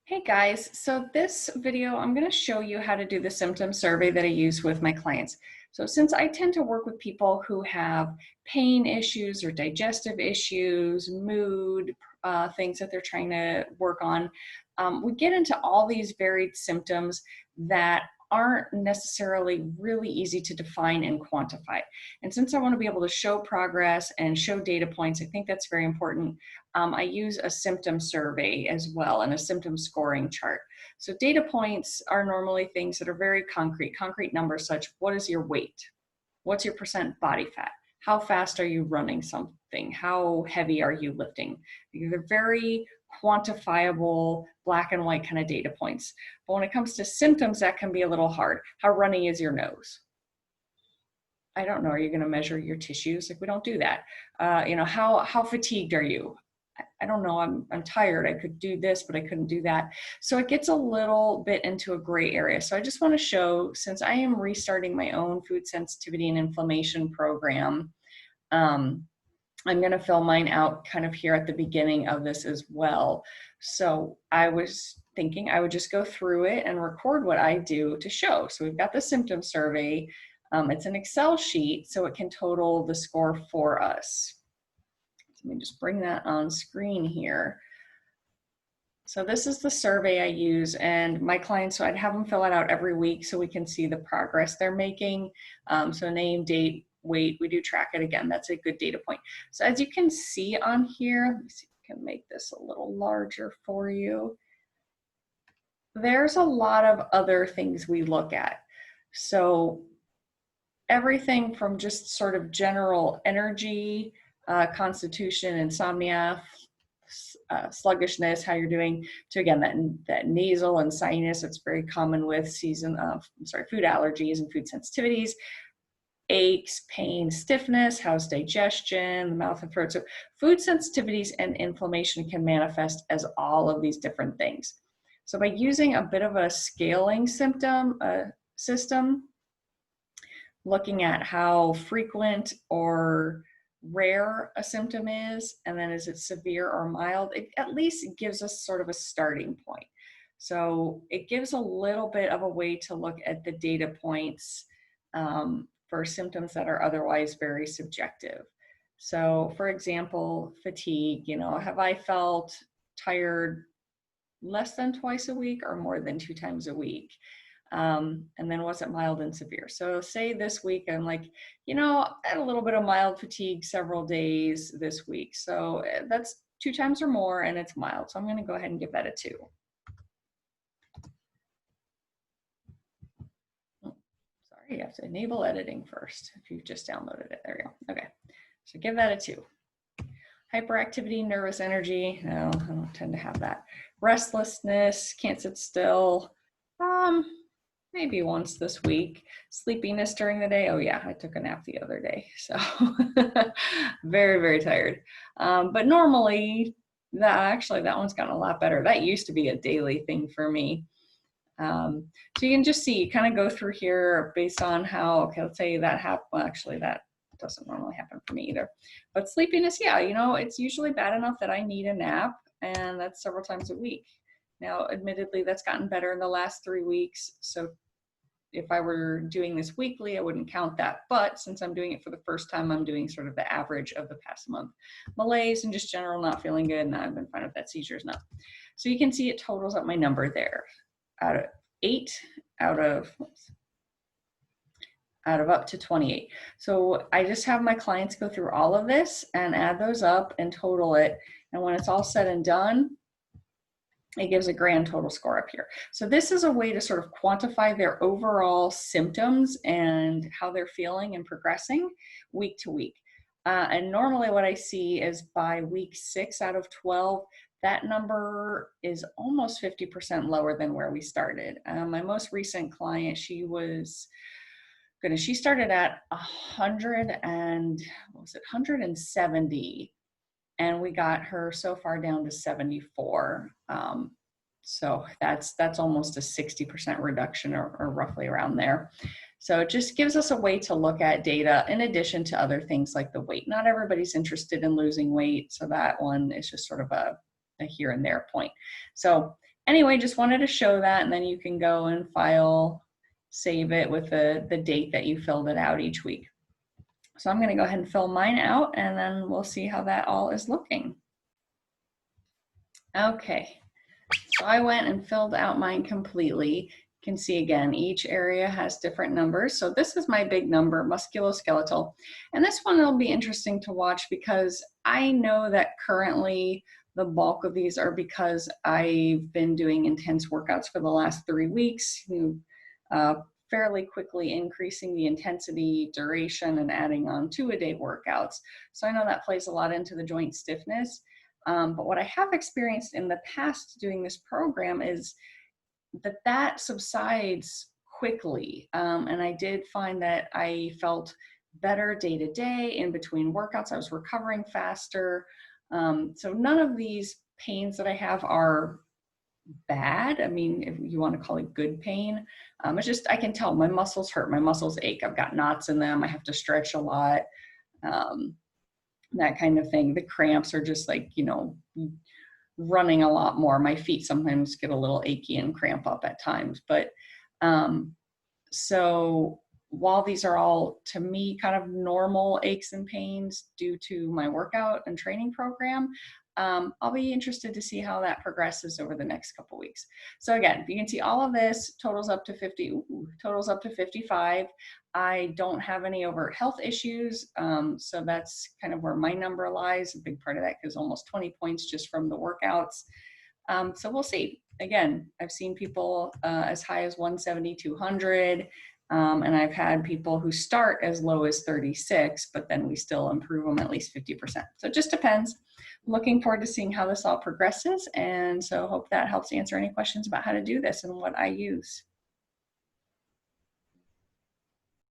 Hey guys, so this video, I'm going to show you how to do the symptom survey that I use with my clients. So since I tend to work with people who have pain issues or digestive issues, mood, things that they're trying to work on, we get into all these varied symptoms that aren't necessarily really easy to define and quantify. And since I want to be able to show progress and show data points, I think that's very important. I use a symptom survey as well and a symptom scoring chart. So data points are normally things that are very concrete numbers such, what is your weight? What's your percent body fat? How fast are you running something? How heavy are you lifting? They're very quantifiable, black and white kind of data points. But when it comes to symptoms, that can be a little hard. How runny is your nose? I don't know. Are you going to measure your tissues? Like, we don't do that. How fatigued are you? I don't know, I'm tired. I could do this, but I couldn't do that. So it gets a little bit into a gray area. So I just want to show, since I am restarting my own food sensitivity and inflammation program, I'm going to fill mine out kind of here at the beginning of this as well. So I was thinking I would just go through it and record what I do to show. So we've got the symptom survey. It's an Excel sheet, so it can total the score for us. Let me just bring that on screen here. So this is the survey I use, and my clients, so I'd have them fill it out every week so we can see the progress they're making. So name, date, weight, we do track it again. That's a good data point. So as you can see on here, let me see if I can make this a little larger for you. There's a lot of other things we look at. So everything from just sort of general energy, constitution, insomnia, sluggishness, how you're doing, to again that nasal and sinus. It's very common with food allergies and food sensitivities, aches, pain, stiffness, how's digestion, the mouth and throat. So food sensitivities and inflammation can manifest as all of these different things. So by using a bit of a scaling system, looking at how frequent or rare a symptom is, and then is it severe or mild, it at least gives us sort of a starting point. So it gives a little bit of a way to look at the data points for symptoms that are otherwise very subjective. So for example, fatigue, have I felt tired less than twice a week or more than 2 times a week? And then was it mild and severe? So say this week, I'm like, I had a little bit of mild fatigue several days this week. So that's 2 times or more and it's mild. So I'm going to go ahead and give that a 2. Oh, sorry, you have to enable editing first if you've just downloaded it. There you go. Okay, so give that a 2. Hyperactivity, nervous energy. No, I don't tend to have that. Restlessness, can't sit still. Maybe once this week. Sleepiness during the day. Oh yeah, I took a nap the other day. So very, very tired. But normally that one's gotten a lot better. That used to be a daily thing for me. So you can just see, kind of go through here based on how, okay, let's say that happened. Well, actually that doesn't normally happen for me either. But sleepiness, yeah, it's usually bad enough that I need a nap, and that's several times a week. Now, admittedly, that's gotten better in the last 3 weeks. So if I were doing this weekly, I wouldn't count that. But since I'm doing it for the first time, I'm doing sort of the average of the past month. Malaise and just general not feeling good, and I've been fine with that. Seizures, not. So you can see it totals up my number there. Out of 8, out of up to 28. So I just have my clients go through all of this and add those up and total it. And when it's all said and done, it gives a grand total score up here. So this is a way to sort of quantify their overall symptoms and how they're feeling and progressing week to week. And normally what I see is by week 6 out of 12, that number is almost 50% lower than where we started. My most recent client, she started at 170. And we got her so far down to 74. So that's almost a 60% reduction or roughly around there. So it just gives us a way to look at data in addition to other things like the weight. Not everybody's interested in losing weight. So that one is just sort of a here and there point. So Anyway, just wanted to show that, and then you can go and file, save it with the date that you filled it out each week. So I'm gonna go ahead and fill mine out, and then we'll see how that all is looking. Okay, so I went and filled out mine completely. You can see again, each area has different numbers. So this is my big number, musculoskeletal. And this one will be interesting to watch because I know that currently the bulk of these are because I've been doing intense workouts for the last 3 weeks, fairly quickly increasing the intensity, duration, and adding on 2-a-day workouts. So I know that plays a lot into the joint stiffness. But what I have experienced in the past doing this program is that subsides quickly. And I did find that I felt better day to day in between workouts. I was recovering faster. So none of these pains that I have are bad. I mean, if you want to call it good pain, it's just, I can tell my muscles hurt, my muscles ache. I've got knots in them. I have to stretch a lot. That kind of thing. The cramps are just like, running a lot more. My feet sometimes get a little achy and cramp up at times. But so while these are all, to me, kind of normal aches and pains due to my workout and training program, I'll be interested to see how that progresses over the next couple weeks. So again, you can see all of this totals up to 50, totals up to 55. I don't have any overt health issues. So that's kind of where my number lies. A big part of that is almost 20 points just from the workouts. So we'll see. Again, I've seen people as high as 170, 200. And I've had people who start as low as 36, but then we still improve them at least 50%. So it just depends. Looking forward to seeing how this all progresses. And so hope that helps answer any questions about how to do this and what I use.